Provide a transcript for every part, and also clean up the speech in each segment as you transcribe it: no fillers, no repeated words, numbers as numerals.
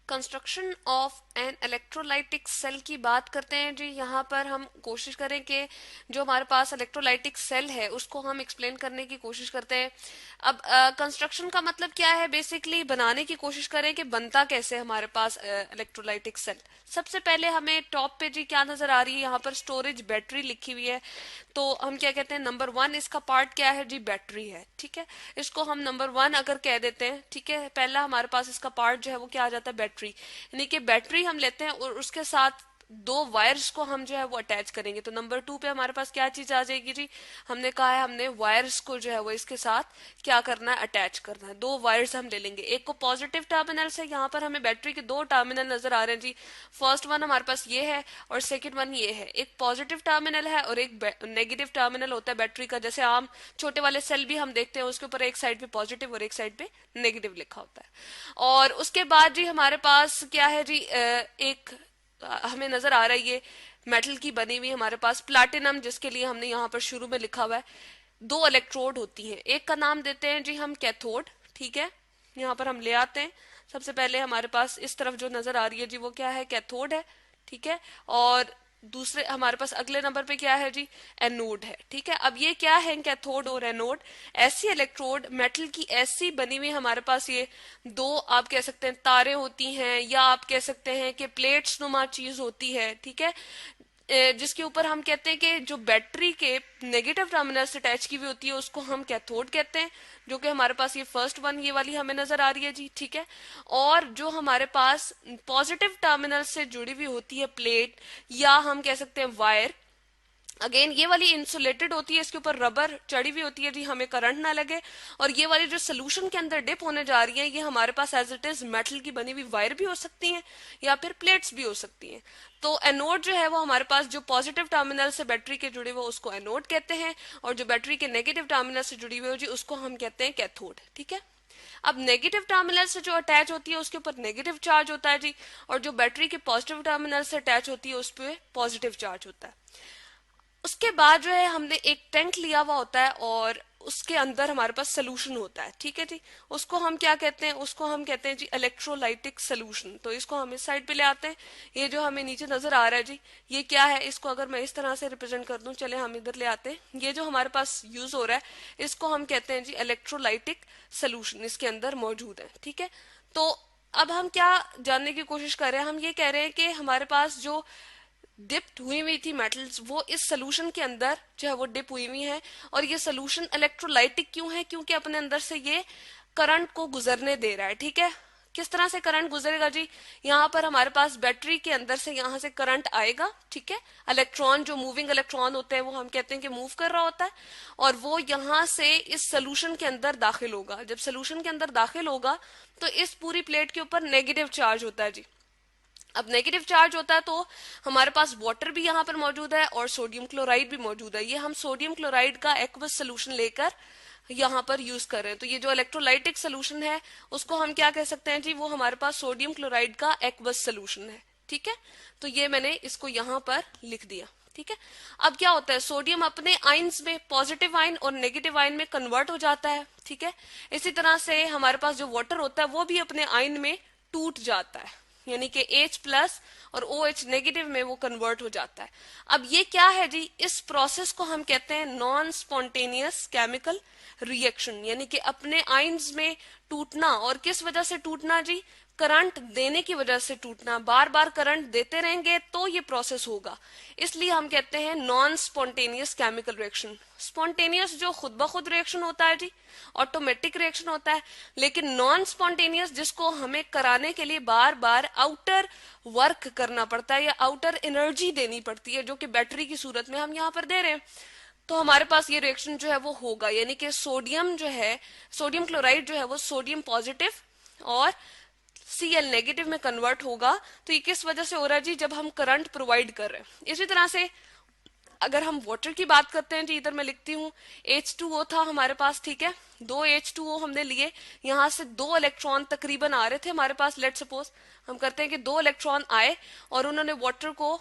Construction of an electrolytic cell की बात करते हैं जी। यहाँ पर हम कोशिश करें कि जो हमारे पास इलेक्ट्रोलाइटिक सेल है उसको हम एक्सप्लेन करने की कोशिश करते हैं। अब कंस्ट्रक्शन का मतलब क्या है, बेसिकली बनाने की कोशिश करें कि बनता कैसे हमारे पास इलेक्ट्रोलाइटिक सेल। सबसे पहले हमें टॉप पे जी क्या नजर आ रही है, यहाँ पर स्टोरेज बैटरी लिखी हुई है। तो हम क्या कहते हैं, नंबर वन इसका पार्ट क्या है जी, बैटरी है। ठीक है, इसको हम नंबर वन अगर कह देते हैं, ठीक है, पहला हमारे पास इसका पार्ट जो है वो क्या आ जाता है, बैटरी। यानी कि बैटरी हम लेते हैं और उसके साथ दो वायर्स को हम जो है वो अटैच करेंगे। तो नंबर टू पे हमारे पास क्या चीज आ जाएगी जी, हमने कहा है हमने वायर्स को जो है वो इसके साथ क्या करना है, अटैच करना है। दो वायर्स हम ले लेंगे, एक को पॉजिटिव टर्मिनल से, यहाँ पर हमें बैटरी के दो टर्मिनल नजर आ रहे हैं जी। फर्स्ट वन हमारे पास ये है और सेकेंड वन ये है। एक पॉजिटिव टर्मिनल है और एक नेगेटिव टर्मिनल होता है बैटरी का। जैसे आम छोटे वाले सेल भी हम देखते हैं, उसके ऊपर एक साइड पे पॉजिटिव और एक साइड पे नेगेटिव लिखा होता है। और उसके बाद जी हमारे पास क्या है जी, एक हमें नजर आ रहा है ये मेटल की बनी हुई हमारे पास प्लाटिनम, जिसके लिए हमने यहाँ पर शुरू में लिखा हुआ है दो इलेक्ट्रोड होती हैं। एक का नाम देते हैं जी हम कैथोड। ठीक है, यहाँ पर हम ले आते हैं। सबसे पहले हमारे पास इस तरफ जो नजर आ रही है जी वो क्या है, कैथोड है। ठीक है, और दूसरे हमारे पास अगले नंबर पे क्या है जी, एनोड है। ठीक है, अब ये क्या है, कैथोड और एनोड ऐसी इलेक्ट्रोड मेटल की ऐसी बनी हुई हमारे पास ये दो आप कह सकते हैं तारे होती हैं, या आप कह सकते हैं कि प्लेट्स नुमा चीज होती है। ठीक है, जिसके ऊपर हम कहते हैं कि जो बैटरी के नेगेटिव टर्मिनल से अटैच की हुई होती है उसको हम कैथोड कहते हैं, जो कि हमारे पास ये फर्स्ट वन ये वाली हमें नजर आ रही है जी। ठीक है, और जो हमारे पास पॉजिटिव टर्मिनल से जुड़ी हुई होती है प्लेट, या हम कह सकते हैं वायर, अगेन ये वाली इंसुलेटेड होती है, इसके ऊपर रबर चढ़ी हुई होती है जी, हमें करंट ना लगे। और ये वाली जो सोल्यूशन के अंदर डिप होने जा रही है ये हमारे पास एज इट इज मेटल की बनी हुई वायर भी हो सकती हैं या फिर प्लेट्स भी हो सकती हैं। तो एनोड जो है वो हमारे पास जो पॉजिटिव टर्मिनल से बैटरी के जुड़े हुए उसको एनोड कहते हैं, और जो बैटरी के नेगेटिव टर्मिनल से जुड़ी हुई हो जी उसको हम कहते हैं कैथोड। ठीक है, अब नेगेटिव टर्मिनल से जो अटैच होती है उसके ऊपर नेगेटिव चार्ज होता है जी, और जो बैटरी के पॉजिटिव टर्मिनल से अटैच होती है उस पर पॉजिटिव चार्ज होता है। उसके बाद जो है हमने एक टैंक लिया हुआ होता है और उसके अंदर हमारे पास सोल्यूशन होता है। ठीक है जी, उसको हम क्या कहते हैं, उसको हम कहते हैं जी इलेक्ट्रोलाइटिक सोल्यूशन। तो इसको हम इस साइड पे ले आते हैं। ये जो हमें नीचे नजर आ रहा है जी ये क्या है, इसको अगर मैं इस तरह से रिप्रेजेंट कर दूं, चले हम इधर ले आते हैं। ये जो हमारे पास यूज हो रहा है इसको हम कहते हैं जी इलेक्ट्रोलाइटिक सोल्यूशन, इसके अंदर मौजूद है। ठीक है, तो अब हम क्या जानने की कोशिश कर रहे हैं, हम ये कह रहे हैं कि हमारे पास जो डिप्ट हुई हुई थी मेटल्स वो इस सोल्यूशन के अंदर जो है वो डिप हुई हुई है। और ये सोल्यूशन इलेक्ट्रोलाइटिक क्यों है, क्योंकि अपने अंदर से ये करंट को गुजरने दे रहा है। ठीक है, किस तरह से करंट गुजरेगा जी, यहाँ पर हमारे पास बैटरी के अंदर से यहाँ से करंट आएगा। ठीक है, इलेक्ट्रॉन जो मूविंग इलेक्ट्रॉन होते हैं वो हम कहते हैं कि मूव कर रहा होता है, और वो यहाँ से इस सोल्यूशन के अंदर दाखिल होगा। जब सोल्यूशन के अंदर दाखिल होगा तो इस पूरी प्लेट के ऊपर नेगेटिव चार्ज होता है जी। अब नेगेटिव चार्ज होता है तो हमारे पास वाटर भी यहाँ पर मौजूद है और सोडियम क्लोराइड भी मौजूद है। ये हम सोडियम क्लोराइड का एक्वस सोल्यूशन लेकर यहाँ पर यूज कर रहे हैं। तो ये जो इलेक्ट्रोलाइटिक सोल्यूशन है उसको हम क्या कह सकते हैं जी, वो हमारे पास सोडियम क्लोराइड का एक्वस सोल्यूशन है। ठीक है, तो ये मैंने इसको यहाँ पर लिख दिया। ठीक है, अब क्या होता है, सोडियम अपने आइंस में पॉजिटिव आइन और नेगेटिव आइन में कन्वर्ट हो जाता है। ठीक है, इसी तरह से हमारे पास जो वाटर होता है वो भी अपने आइन में टूट जाता है, यानी कि H प्लस और OH नेगेटिव में वो कन्वर्ट हो जाता है। अब ये क्या है जी, इस प्रोसेस को हम कहते हैं नॉन स्पॉन्टेनियस केमिकल रिएक्शन, यानी कि अपने आइंस में टूटना। और किस वजह से टूटना जी, करंट देने की वजह से टूटना। बार बार करंट देते रहेंगे तो ये प्रोसेस होगा, इसलिए हम कहते हैं non spontaneous chemical reaction. Spontaneous जो खुद ब खुद रिएक्शन होता है जी, ऑटोमेटिक रिएक्शन होता है। लेकिन नॉन स्पॉन्टेनियस जिसको हमें कराने के लिए बार बार आउटर वर्क करना पड़ता है या आउटर एनर्जी देनी पड़ती है, जो कि बैटरी की सूरत में हम यहाँ पर दे रहे हैं, तो हमारे पास ये रिएक्शन जो है वो होगा। यानी कि सोडियम जो है, सोडियम क्लोराइड जो है वो सोडियम पॉजिटिव और Cl नेगेटिव में कन्वर्ट होगा। तो ये किस वजह से हो रहा है जी, जब हम करंट प्रोवाइड कर रहे हैं। इसी तरह से अगर हम वाटर की बात करते हैं जी, इधर मैं लिखती हूँ H2O था हमारे पास। ठीक है, दो H2O हमने लिए, यहाँ से दो इलेक्ट्रॉन तकरीबन आ रहे थे हमारे पास। लेट सपोज हम करते हैं कि दो इलेक्ट्रॉन आए और उन्होंने वाटर को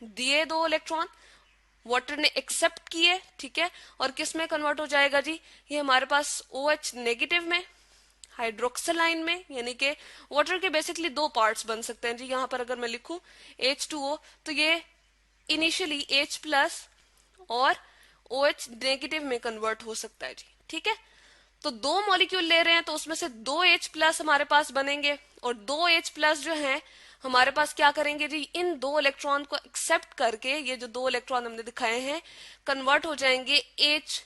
दिए दो इलेक्ट्रॉन, वाटर ने एक्सेप्ट किए। ठीक है, और किस में कन्वर्ट हो जाएगा जी, ये हमारे पास OH नेगेटिव में, हाइड्रोक्सिल आयन में, यानी कि वाटर के बेसिकली दो पार्ट्स बन सकते हैं जी। यहाँ पर अगर मैं लिखूं H2O, तो ये इनिशियली H प्लस और OH नेगेटिव में कन्वर्ट हो सकता है जी। ठीक है, तो दो मॉलिक्यूल ले रहे हैं तो उसमें से दो H प्लस हमारे पास बनेंगे, और दो H प्लस जो है हमारे पास क्या करेंगे जी, इन दो इलेक्ट्रॉन को एक्सेप्ट करके, ये जो दो इलेक्ट्रॉन हमने दिखाए हैं, कन्वर्ट हो जाएंगे H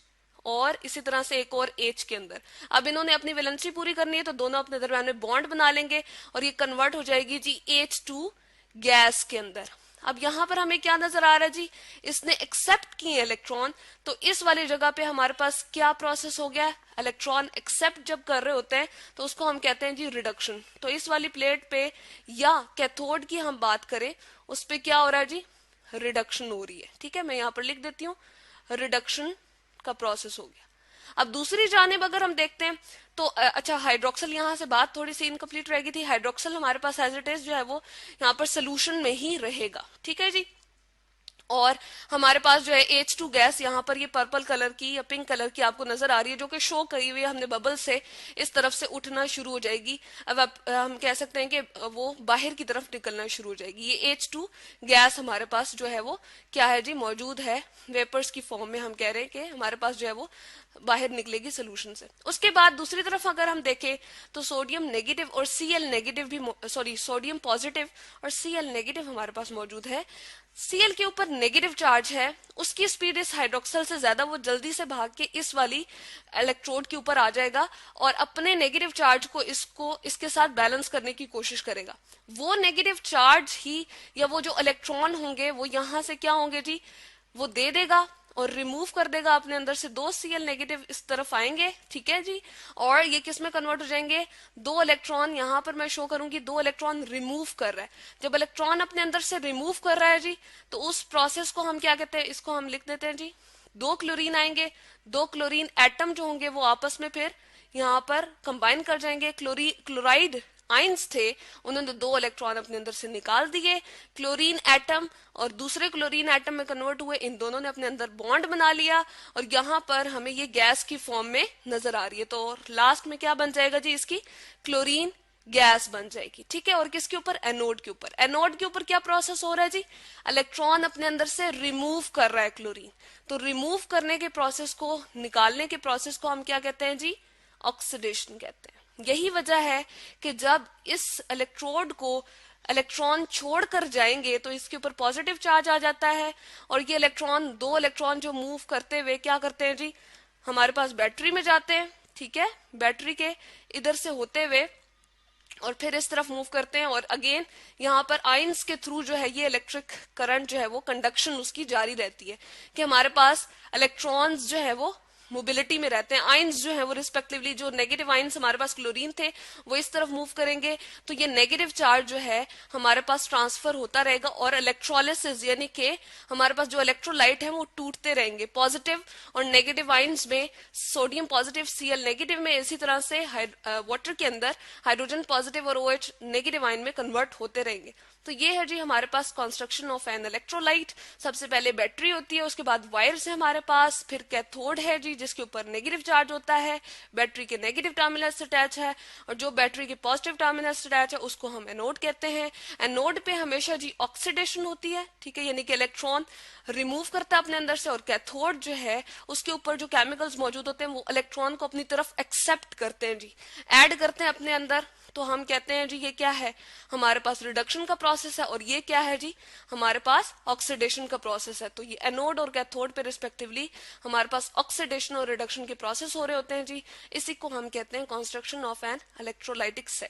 और इसी तरह से एक और H के अंदर। अब इन्होंने अपनी वैलेंसी पूरी करनी है तो दोनों अपने दरम्यान में बॉन्ड बना लेंगे और ये कन्वर्ट हो जाएगी जी H2 गैस के अंदर। अब यहां पर हमें क्या नजर आ रहा है जी, इसने एक्सेप्ट किए इलेक्ट्रॉन, तो इस वाली जगह पे हमारे पास क्या प्रोसेस हो गया, इलेक्ट्रॉन एक्सेप्ट जब कर रहे होते हैं तो उसको हम कहते हैं जी रिडक्शन। तो इस वाली प्लेट पे या कैथोड की हम बात करें, उस पे क्या हो रहा है जी, रिडक्शन हो रही है। ठीक है, मैं यहां पर लिख देती हूँ, रिडक्शन का प्रोसेस हो गया। अब दूसरी जानिब अगर हम देखते हैं तो अच्छा, हाइड्रोक्सल यहां से बात थोड़ी सी इनकम्प्लीट रह गई थी। हाइड्रोक्सल हमारे पास एज इट इज जो है वो यहाँ पर सोल्यूशन में ही रहेगा। ठीक है जी, और हमारे पास जो है H2 गैस यहाँ पर ये पर्पल कलर की या पिंक कलर की आपको नजर आ रही है, जो कि शो करी हुई है हमने बबल से, इस तरफ से उठना शुरू हो जाएगी। अब हम कह सकते हैं कि वो बाहर की तरफ निकलना शुरू हो जाएगी। ये H2 गैस हमारे पास जो है वो क्या है जी, मौजूद है वेपर्स की फॉर्म में। हम कह रहे हैं कि हमारे पास जो है वो बाहर निकलेगी सोल्यूशन से। उसके बाद दूसरी तरफ अगर हम देखें तो सोडियम नेगेटिव और Cl नेगेटिव भी, सॉरी सोडियम पॉजिटिव और Cl नेगेटिव हमारे पास मौजूद है। Cl के ऊपर नेगेटिव चार्ज है, उसकी स्पीड इस हाइड्रोक्सल से ज्यादा, वो जल्दी से भाग के इस वाली इलेक्ट्रोड के ऊपर आ जाएगा और अपने नेगेटिव चार्ज को इसके साथ बैलेंस करने की कोशिश करेगा। वो नेगेटिव चार्ज ही या वो जो इलेक्ट्रॉन होंगे वो यहां से क्या होंगे जी, वो दे देगा और रिमूव कर देगा अपने अंदर से। दो Cl नेगेटिव इस तरफ आएंगे, ठीक है जी, और ये किस में कन्वर्ट हो जाएंगे, दो इलेक्ट्रॉन, यहां पर मैं शो करूंगी दो इलेक्ट्रॉन रिमूव कर रहा है। जब इलेक्ट्रॉन अपने अंदर से रिमूव कर रहा है जी, तो उस प्रोसेस को हम क्या कहते हैं, इसको हम लिख देते हैं जी, दो क्लोरीन आएंगे, दो क्लोरीन एटम जो होंगे वो आपस में फिर यहाँ पर कंबाइन कर जाएंगे। क्लोराइड आइंस थे, उन्होंने दो इलेक्ट्रॉन अपने अंदर से निकाल दिए, क्लोरीन एटम और दूसरे क्लोरीन एटम में कन्वर्ट हुए, इन दोनों ने अपने अंदर बॉन्ड बना लिया और यहाँ पर हमें ये गैस की फॉर्म में नजर आ रही है। तो लास्ट में क्या बन जाएगा जी, इसकी क्लोरीन गैस बन जाएगी। ठीक है, और किसके ऊपर, एनोड के ऊपर। एनोड के ऊपर क्या प्रोसेस हो रहा है जी, इलेक्ट्रॉन अपने अंदर से रिमूव कर रहा है क्लोरीन। तो रिमूव करने के प्रोसेस को, निकालने के प्रोसेस को हम क्या कहते हैं जी, ऑक्सीडेशन कहते हैं। यही वजह है कि जब इस इलेक्ट्रोड को इलेक्ट्रॉन छोड़कर जाएंगे तो इसके ऊपर पॉजिटिव चार्ज आ जाता है और ये इलेक्ट्रॉन, दो इलेक्ट्रॉन जो मूव करते हुए क्या करते हैं जी, हमारे पास बैटरी में जाते हैं। ठीक है, बैटरी के इधर से होते हुए और फिर इस तरफ मूव करते हैं और अगेन यहाँ पर आयंस के थ्रू जो है ये इलेक्ट्रिक करंट जो है वो कंडक्शन उसकी जारी रहती है कि हमारे पास इलेक्ट्रॉन्स जो है वो मोबिलिटी में रहते हैं। आयंस जो है वो रिस्पेक्टिवली, जो नेगेटिव आयंस हमारे पास क्लोरीन थे वो इस तरफ मूव करेंगे, तो ये नेगेटिव चार्ज जो है हमारे पास ट्रांसफर होता रहेगा और इलेक्ट्रोलिसिस यानी कि हमारे पास जो इलेक्ट्रोलाइट है वो टूटते रहेंगे। पॉजिटिव और नेगेटिव आयंस में, सोडियम पॉजिटिव Cl नेगेटिव में, इसी तरह से वाटर के अंदर हाइड्रोजन पॉजिटिव और OH नेगेटिव आयन में कन्वर्ट होते रहेंगे। तो ये है जी हमारे पास कंस्ट्रक्शन ऑफ एन इलेक्ट्रोलाइट। सबसे पहले बैटरी होती है, उसके बाद वायर्स है हमारे पास, फिर कैथोड है जी जिसके ऊपर नेगेटिव चार्ज होता है, बैटरी के नेगेटिव टर्मिनल से अटैच है, और जो बैटरी के पॉजिटिव टर्मिनल से अटैच है उसको हम एनोड कहते हैं। एनोड पे हमेशा जी ऑक्सीडेशन होती है, ठीक है, यानी कि इलेक्ट्रॉन रिमूव करता है अपने अंदर से, और कैथोड जो है उसके ऊपर जो केमिकल्स मौजूद होते हैं वो इलेक्ट्रॉन को अपनी तरफ एक्सेप्ट करते हैं जी, ऐड करते हैं अपने अंदर। तो हम कहते हैं जी ये क्या है, हमारे पास रिडक्शन का प्रोसेस है, और ये क्या है जी, हमारे पास ऑक्सीडेशन का प्रोसेस है। तो ये एनोड और कैथोड पे रिस्पेक्टिवली हमारे पास ऑक्सीडेशन और रिडक्शन के प्रोसेस हो रहे होते हैं जी। इसी को हम कहते हैं construction of an electrolytic cell.